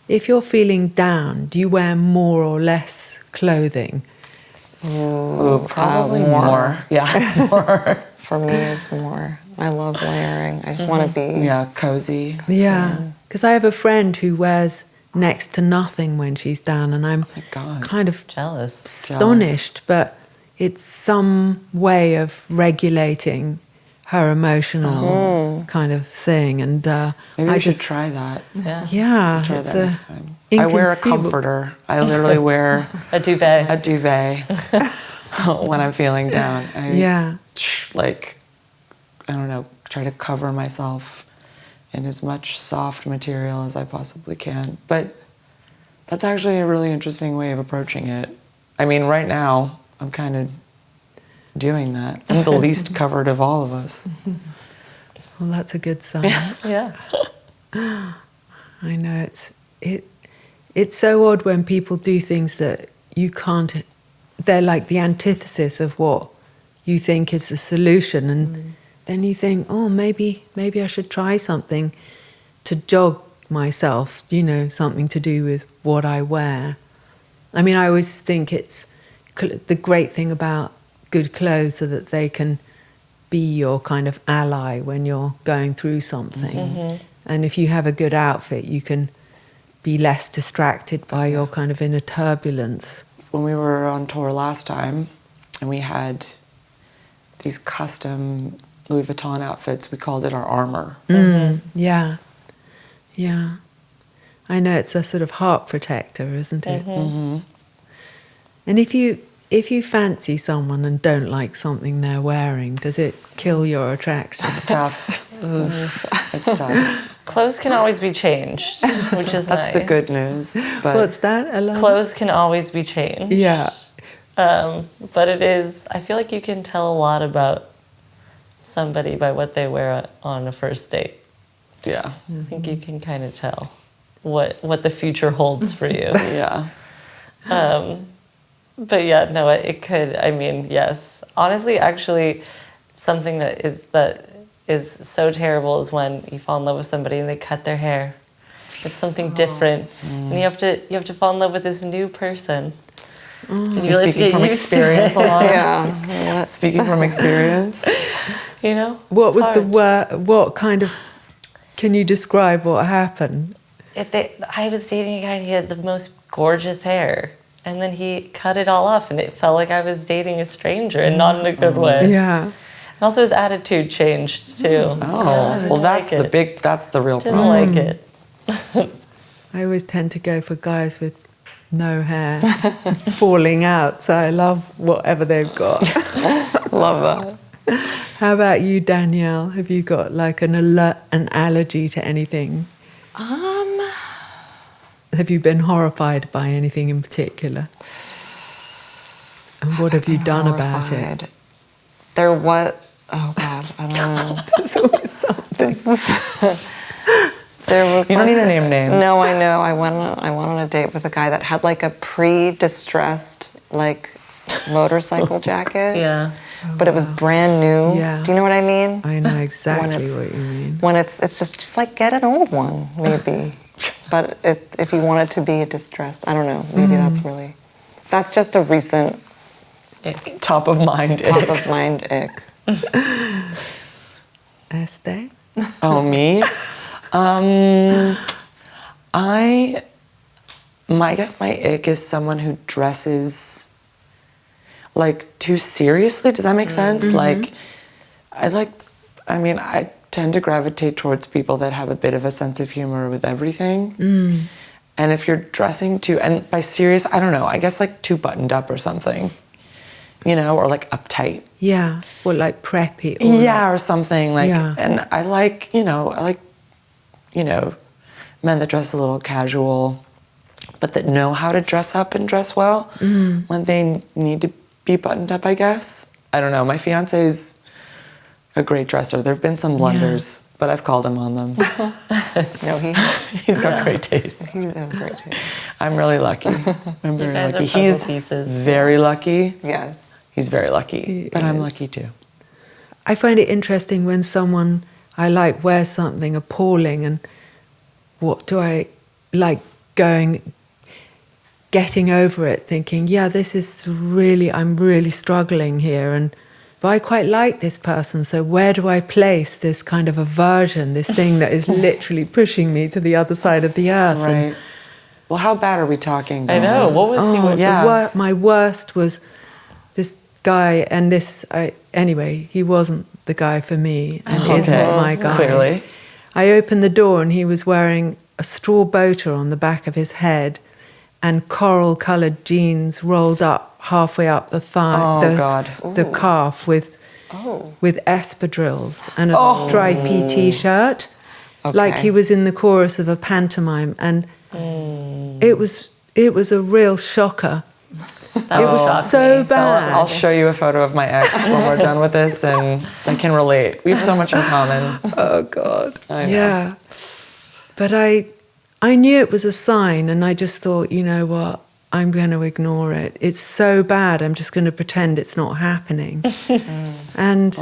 A: if you're feeling down, do you wear more or less clothing?
B: Ooh, probably more. Yeah, more.
E: For me, it's more. I love layering. I just want to be...
B: Yeah, cozy.
A: Yeah, because I have a friend who wears next to nothing when she's down, and I'm kind of
C: Jealous.
A: astonished, but it's some way of regulating her emotional kind of thing. And
B: Maybe
A: I
B: we should
A: just
B: try that.
A: Yeah,
B: Try
A: it's
B: that next time. I wear a
A: inconceivable.
B: comforter. I literally wear
C: A duvet.
B: a duvet when I'm feeling down. I don't know, try to cover myself in as much soft material as I possibly can. But that's actually a really interesting way of approaching it. Right now, I'm kind of doing that. I'm the least covered of all of us.
A: Well, that's a good sign.
C: Yeah.
A: I know it's so odd when people do things that you can't they're like the antithesis of what you think is the solution, and then you think, oh, maybe I should try something to jog myself, something to do with what I wear. I mean, I always think it's the great thing about good clothes so that they can be your kind of ally when you're going through something. And if you have a good outfit, you can be less distracted by your kind of inner turbulence.
B: When we were on tour last time and we had these custom Louis Vuitton outfits, we called it our armor.
A: Yeah. I know, it's a sort of heart protector, isn't it? And if you fancy someone and don't like something they're wearing, does it kill your attraction?
B: It's tough. It's tough.
C: Clothes can always be changed, which is
B: That's
C: nice.
B: the good news. But
A: What's that, Alana?
C: Clothes can always be changed.
A: Yeah.
C: But it is, I feel like you can tell a lot about somebody by what they wear on a first date.
B: yeah.
C: I think you can kind of tell what the future holds for you.
B: Yeah.
C: But yeah, no, it could. I mean, yes. Honestly, actually, something that is so terrible is when you fall in love with somebody and they cut their hair. It's something different, and you have to fall in love with this new person. And you really have to
B: Speaking
C: get
B: from
C: used to
B: experience,
C: it.
B: Alana.
E: Yeah.
B: Speaking from experience.
C: You know.
A: What
C: it's
A: was
C: hard.
A: what kind of, can you describe what happened?
C: I was dating a guy and he had the most gorgeous hair. And then he cut it all off and it felt like I was dating a stranger and not in a good way.
A: Yeah.
C: And also his attitude changed too.
B: Oh, well, that's the real
C: Didn't
B: problem.
C: like it.
A: I always tend to go for guys with no hair falling out, so I love whatever they've got.
E: Love that.
A: How about you, Danielle? Have you got like an allergy to anything? Have you been horrified by anything in particular? And what have you done about it?
E: Horrified. There was, oh God, I don't know.
A: There's always something.
E: There was.
B: You don't need to name names.
E: No, I know. I went on a date with a guy that had like a pre-distressed like motorcycle jacket.
C: Yeah.
E: But it was brand new.
A: Yeah.
E: Do you know what I mean?
A: I know exactly
E: it's-
A: what you mean.
E: When it's just like get an old one maybe. But if you want it to be a distressed, I don't know. Maybe that's just a recent
B: Top of mind.
E: top of mind ick.
A: Este?
B: Oh, me? I guess my ick is someone who dresses like too seriously. Does that make sense? Like, I tend to gravitate towards people that have a bit of a sense of humor with everything. And if you're dressing too, and by serious, I don't know, I guess like too buttoned up or something, or like uptight.
A: Yeah. Or like preppy. Or
B: Yeah, or something like.
A: Yeah.
B: And I like men that dress a little casual, but that know how to dress up and dress well when they need to be buttoned up, I guess. I don't know. My fiance's a great dresser. There have been some blunders, but I've called him on them.
E: No,
B: He's got great taste.
E: he has great taste.
B: I'm really lucky. I'm very
C: guys are
B: lucky.
C: puzzle
B: He's
C: pieces.
B: very lucky.
E: Yes.
B: He's very lucky, but I'm
A: is.
B: lucky too.
A: I find it interesting when someone I like wears something appalling, and what do I like getting over it, thinking, yeah, this is really, I'm really struggling here, but I quite like this person, so where do I place this kind of aversion, this thing that is literally pushing me to the other side of the earth? And
B: Right. Well, how bad are we talking?
C: I know. What was he with?
B: Yeah.
A: my worst was this guy, and anyway, he wasn't the guy for me, and isn't my guy.
B: Clearly.
A: I opened the door and he was wearing a straw boater on the back of his head and coral-coloured jeans rolled up halfway up the thigh,
B: Oh, God.
A: the calf with espadrilles and a stripy T-shirt, like he was in the chorus of a pantomime, and it was a real shocker.
C: That
A: It was
C: shocked
A: so
C: me.
A: bad.
B: I'll show you a photo of my ex when we're done with this, and I can relate. We have so much in common.
A: Oh God!
B: I know.
A: Yeah, but I knew it was a sign, and I just thought, you know what? I'm going to ignore it. It's so bad, I'm just going to pretend it's not happening. And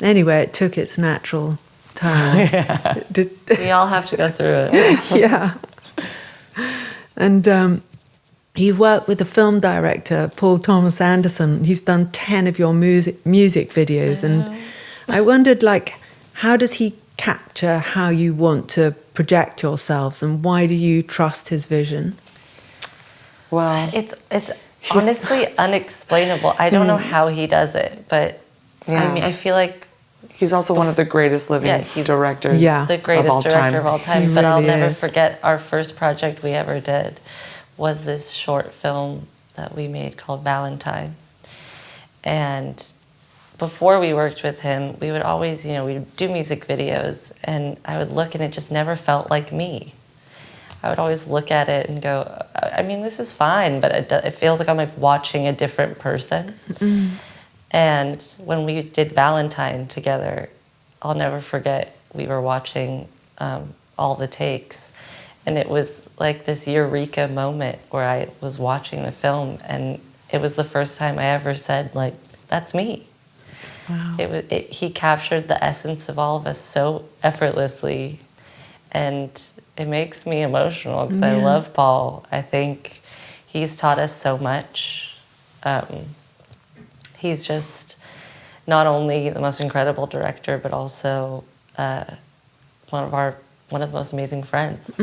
A: anyway, it took its natural turn.
C: We all have to go through it.
A: Yeah. And you've worked with the film director, Paul Thomas Anderson. He's done 10 of your music videos. And I wondered, like, how does he capture how you want to project yourselves, and why do you trust his vision?
B: Well,
C: It's honestly unexplainable. I don't know how he does it, but I mean, I feel like
B: he's also one of the greatest living directors.
C: The greatest director of all time.
A: He
C: But I'll
A: really
C: never
A: is.
C: forget our first project we ever did was this short film that we made called Valentine. And before we worked with him, we would always, we'd do music videos, and I would look and it just never felt like me. I would always look at it and go, I mean, this is fine, but it feels like I'm like watching a different person. And when we did Valentine together, I'll never forget, we were watching all the takes, and it was like this eureka moment where I was watching the film, and it was the first time I ever said, like, that's me.
A: Wow.
C: He captured the essence of all of us so effortlessly, and it makes me emotional because I love Paul. I think he's taught us so much. He's just not only the most incredible director, but also one of the most amazing friends.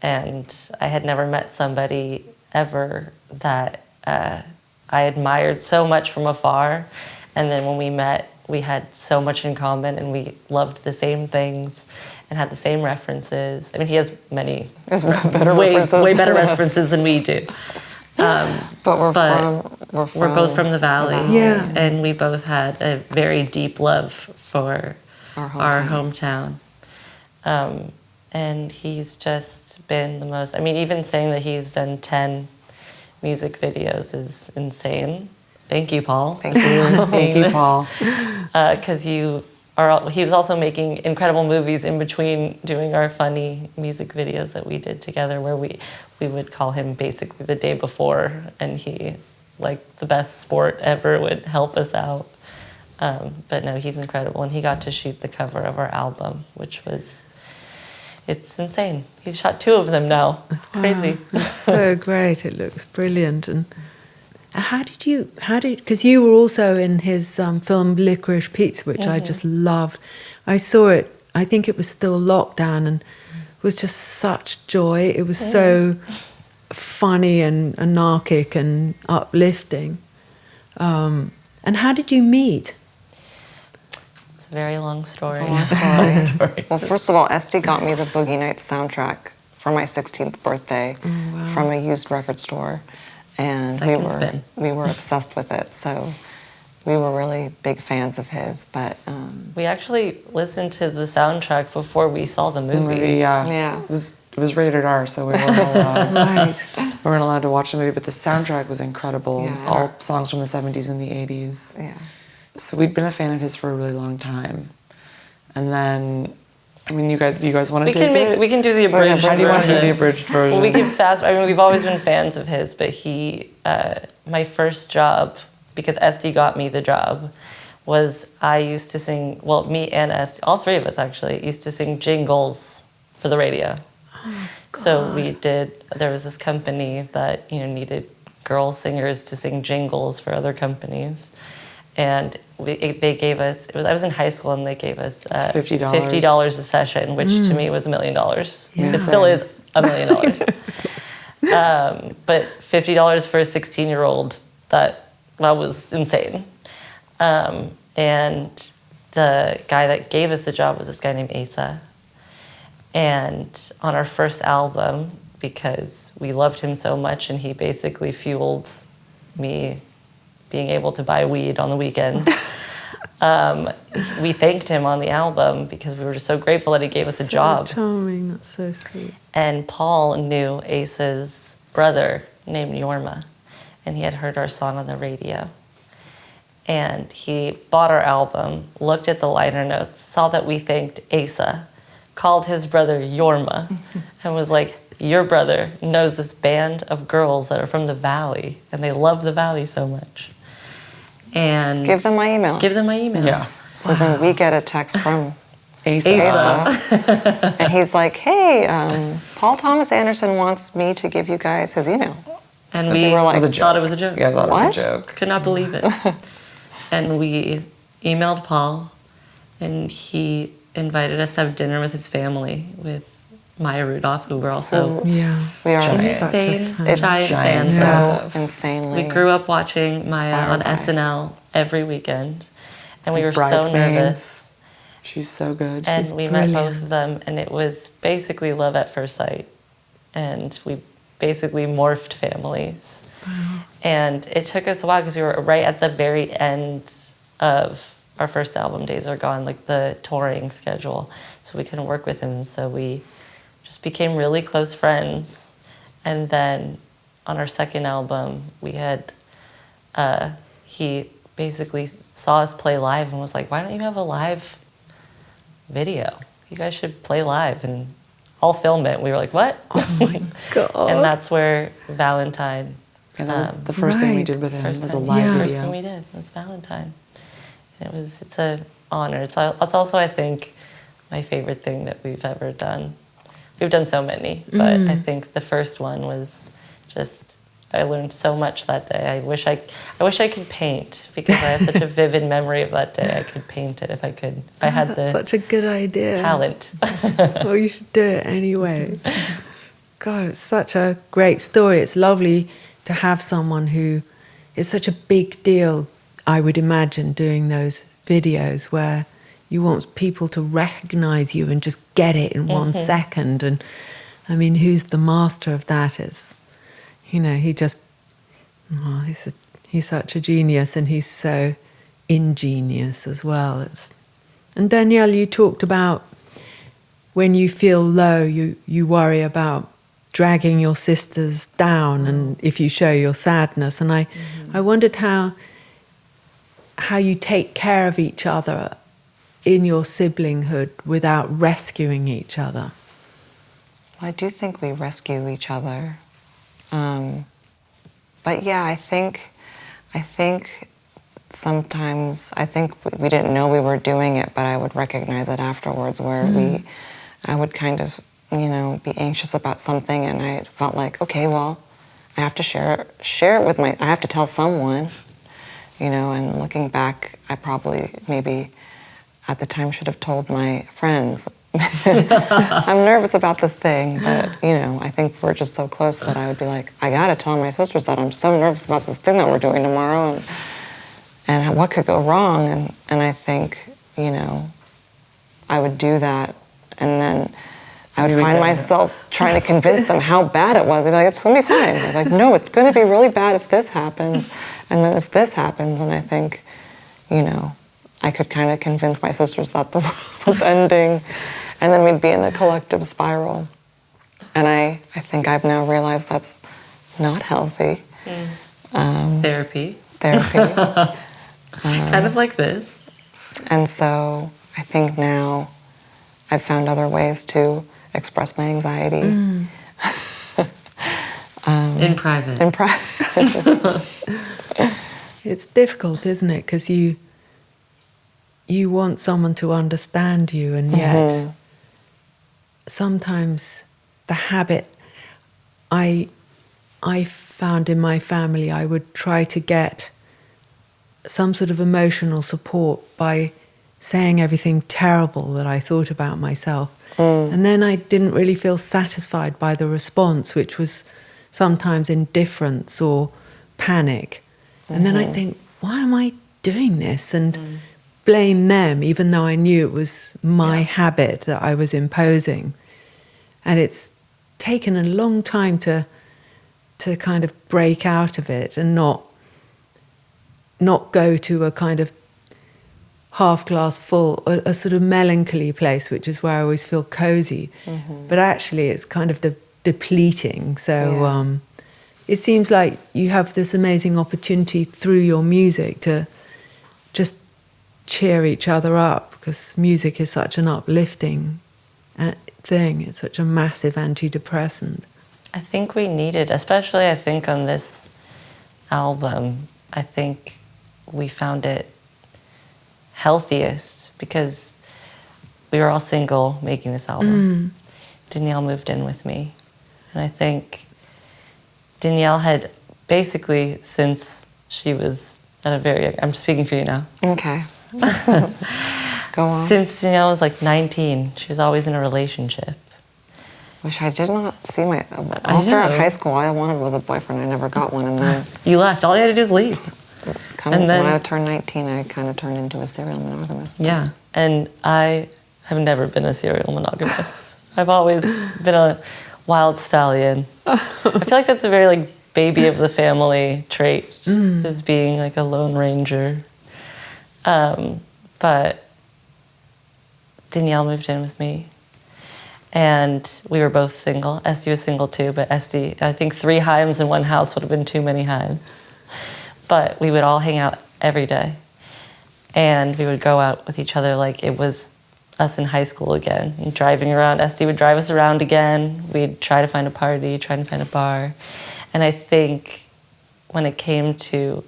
C: And I had never met somebody ever that I admired so much from afar. And then when we met, we had so much in common, and we loved the same things and had the same references. I mean, he has many way better references than we do.
E: But we're
C: both from the Valley.
A: Yeah.
C: And we both had a very deep love for our hometown. And he's just been the most, I mean, even saying that he's done 10 music videos is insane. Thank you, Paul.
E: Thank you.
B: Thank you, Paul.
C: Because he was also making incredible movies in between doing our funny music videos that we did together, where we would call him basically the day before, and he, like the best sport ever, would help us out. But no, he's incredible, and he got to shoot the cover of our album, which was, it's insane. He's shot 2 of them now. Crazy.
A: Wow, it's so great. It looks brilliant. And because you were also in his film Licorice Pizza, which I just loved. I saw it, I think it was still lockdown, and it was just such joy. It was so funny and anarchic and uplifting. And how did you meet?
C: It's a very long story.
E: It's a long story. Well, first of all, Este got me the Boogie Nights soundtrack for my 16th birthday from a used record store. And we were obsessed with it, so we were really big fans of his. But
C: we actually listened to the soundtrack before we saw the movie.
E: Yeah.
B: It was rated R, so we weren't allowed to watch the movie. But the soundtrack was incredible.
E: Yeah.
B: It was all songs from the 70s and the 80s.
E: Yeah.
B: So we'd been a fan of his for a really long time, and then. I mean, you guys want to take it?
C: We can do the abridged version.
B: How do you want to do the abridged version?
C: Well, we can fast. I mean, we've always been fans of his, but my first job, because Este got me the job, was I used to sing. Well, me and Este, all 3 of us actually, used to sing jingles for the radio. Oh, so there was this company that needed girl singers to sing jingles for other companies. And they gave us, I was in high school, and they gave us $50 a session, which to me was $1 million.
A: Yeah.
C: It still is $1 million. But $50 for a 16-year-old, that was insane. And the guy that gave us the job was this guy named Asa. And on our first album, because we loved him so much, and he basically fueled me being able to buy weed on the weekend. We thanked him on the album because we were just so grateful that he gave us a job.
A: Charming, that's so sweet.
C: And Paul knew Asa's brother named Yorma, and he had heard our song on the radio. And he bought our album, looked at the liner notes, saw that we thanked Asa, called his brother Yorma, and was like, your brother knows this band of girls that are from the Valley, and they love the Valley so much. And
E: Give them my email.
C: Give them my email.
B: Yeah.
E: So then we get a text from
B: Asa.
E: and he's like, hey, Paul Thomas Anderson wants me to give you guys his email.
C: And we
E: were like,
C: thought it was a joke.
B: Yeah, I thought it
E: What?
B: was a joke.
C: Could not believe it. And we emailed Paul, and he invited us to have dinner with his family, with Maya Rudolph, who were also
A: Yeah.
E: We are
C: insane
A: Such a
C: giant fans.
E: so insanely.
C: We grew up watching Maya on
E: inspired by.
C: SNL every weekend, and we were so
B: Bridesmaids.
C: nervous.
B: She's so good.
C: And
B: She's
C: we met
A: brilliant.
C: both of them, and it was basically love at first sight. And we basically morphed families. And it took us a while because we were right at the very end of our first album, Days Are Gone, like the touring schedule. So we couldn't work with him. So we just became really close friends. And then on our second album, we had, he basically saw us play live and was like, why don't you have a live video? You guys should play live and I'll film it. We were like, what?
A: Oh my God.
C: And that's where Valentine,
B: And that was the first thing we
A: Right.
B: did with him.
C: first
B: Was a
C: thing,
B: live
C: first
B: video.
C: thing we did was Valentine. And it's an honor. It's also, I think, my favorite thing that we've ever done. We've done so many, but I think the first one was just, I learned so much that day. I wish I could paint, because I have such a vivid memory of that day. I could paint it if I could. If I had
A: That's
C: the
A: such a good idea.
C: talent.
A: Well, you should do it anyway. God, it's such a great story. It's lovely to have someone who is such a big deal, I would imagine, doing those videos where you want people to recognize you and just get it in 1 second. And I mean, who's the master of that is, he just, he's such a genius, and he's so ingenious as well. And Danielle, you talked about when you feel low, you worry about dragging your sisters down, and if you show your sadness. And I wondered how you take care of each other in your siblinghood without rescuing each other.
E: Well, I do think we rescue each other. But yeah, I think sometimes, we didn't know we were doing it, but I would recognize it afterwards, where I would kind of, be anxious about something, and I felt like, okay, well, I have to share it with I have to tell someone, and looking back, I probably maybe at the time should have told my friends. I'm nervous about this thing, but I think we're just so close that I would be like, I gotta tell my sisters that I'm so nervous about this thing that we're doing tomorrow, and what could go wrong, and I think, I would do that, and then I would find myself trying to convince them how bad it was. They'd be like, it's gonna be fine. I'd be like, no, it's gonna be really bad if this happens, and then if this happens, and I think, I could kind of convince my sisters that the world was ending, and then we'd be in a collective spiral. And I think I've now realized that's not healthy.
C: Therapy.
E: Kind
C: of like this.
E: And so I think now I've found other ways to express my anxiety.
C: In private.
A: It's difficult, isn't it? Because you want someone to understand you, and yet sometimes the habit I found in my family, I would try to get some sort of emotional support by saying everything terrible that I thought about myself. And then I didn't really feel satisfied by the response, which was sometimes indifference or panic. And then I think, why am I doing this? And blame them, even though I knew it was my habit that I was imposing. And it's taken a long time to kind of break out of it and not go to a kind of half glass full, a sort of melancholy place, which is where I always feel cozy. But actually it's kind of depleting. So it seems like you have this amazing opportunity through your music to just cheer each other up, because music is such an uplifting thing. It's such a massive antidepressant.
C: I think we needed, especially I think on this album, I think we found it healthiest because we were all single making this album. Danielle moved in with me. And I think Danielle had basically, since she was at a very young, I'm speaking for you now.
E: Okay. Go on.
C: Since Danielle was like 19, she was always in a relationship.
E: Wish I did not see my... All throughout high school, all I wanted was a boyfriend. I never got one, and then...
C: You left. All you had to do is leave.
E: When I turned 19, I kind of turned into a serial monogamist.
C: Yeah, and I have never been a serial monogamist. I've always been a wild stallion. I feel like that's a very like baby of the family trait, is being like a lone ranger. But Danielle moved in with me, and we were both single. Este was single too, but Este, I think 3 Haims in one house would have been too many Haims. But we would all hang out every day, and we would go out with each other like it was us in high school again, and driving around. Este would drive us around again. We'd try to find a party, try to find a bar. And I think when it came to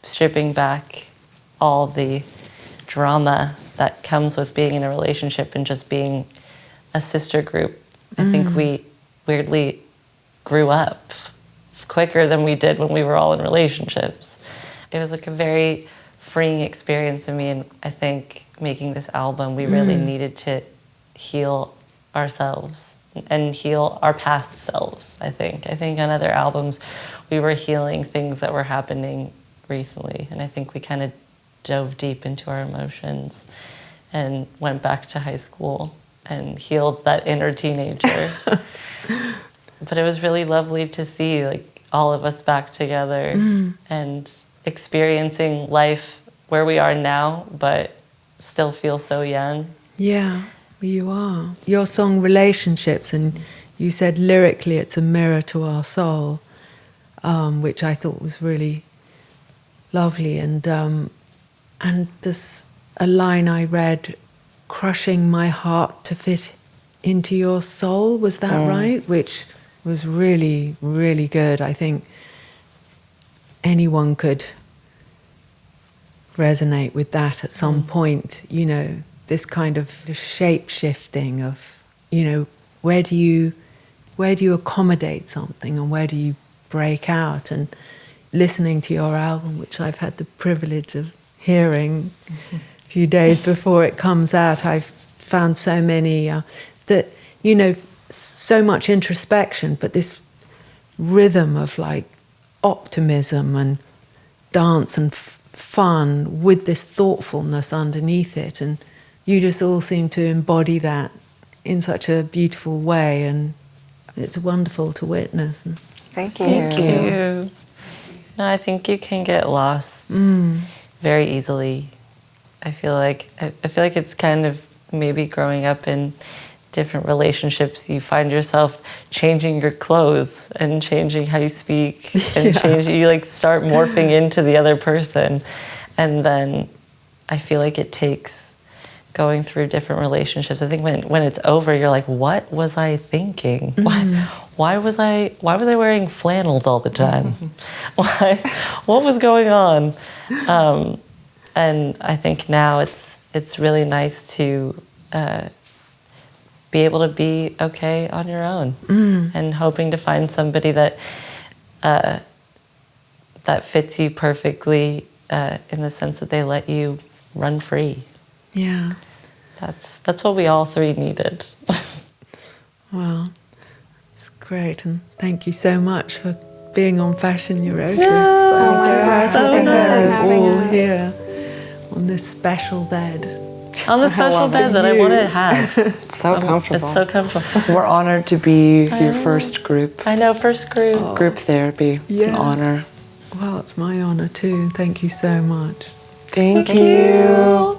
C: stripping back all the drama that comes with being in a relationship and just being a sister group, I think we weirdly grew up quicker than we did when we were all in relationships. It was like a very freeing experience to me, and I think making this album, we really needed to heal ourselves and heal our past selves, I think. I think on other albums, we were healing things that were happening recently, and I think we kind of dove deep into our emotions and went back to high school and healed that inner teenager. But it was really lovely to see like all of us back together and experiencing life where we are now, but still feel so young.
A: Yeah, you are. Your song Relationships, and you said lyrically it's a mirror to our soul, which I thought was really lovely. And there's a line I read, crushing my heart to fit into your soul, was that right? Which was really, really good. I think anyone could resonate with that at some point, you know, this kind of shape-shifting of, you know, where do you accommodate something and where do you break out? And listening to your album, which I've had the privilege of hearing a few days before it comes out, I've found so many that, you know, so much introspection, but this rhythm of like optimism and dance and fun with this thoughtfulness underneath it, and you just all seem to embody that in such a beautiful way, and it's wonderful to witness.
E: Thank you.
C: Thank you. No, I think you can get lost very easily. I feel like it's kind of maybe growing up in different relationships, you find yourself changing your clothes and changing how you speak and you like start morphing into the other person. And then I feel like it takes going through different relationships. I think when it's over, you're like, what was I thinking? Why was I wearing flannels all the time? What was going on? And I think now it's really nice to be able to be okay on your own, and hoping to find somebody that fits you perfectly, in the sense that they let you run free.
A: Yeah.
C: That's what we all 3 needed.
A: Well, it's great, and thank you so much for being on Fashion Neurosis. I'm so happy
C: so nice.
A: all here on this special bed.
C: On the special bed that I want to have.
E: It's so comfortable.
C: It's so comfortable.
B: We're honored to be your first group.
C: I know, first group.
B: Group therapy. It's an honor.
A: Well, it's my honor too. Thank you so much.
B: Thank you.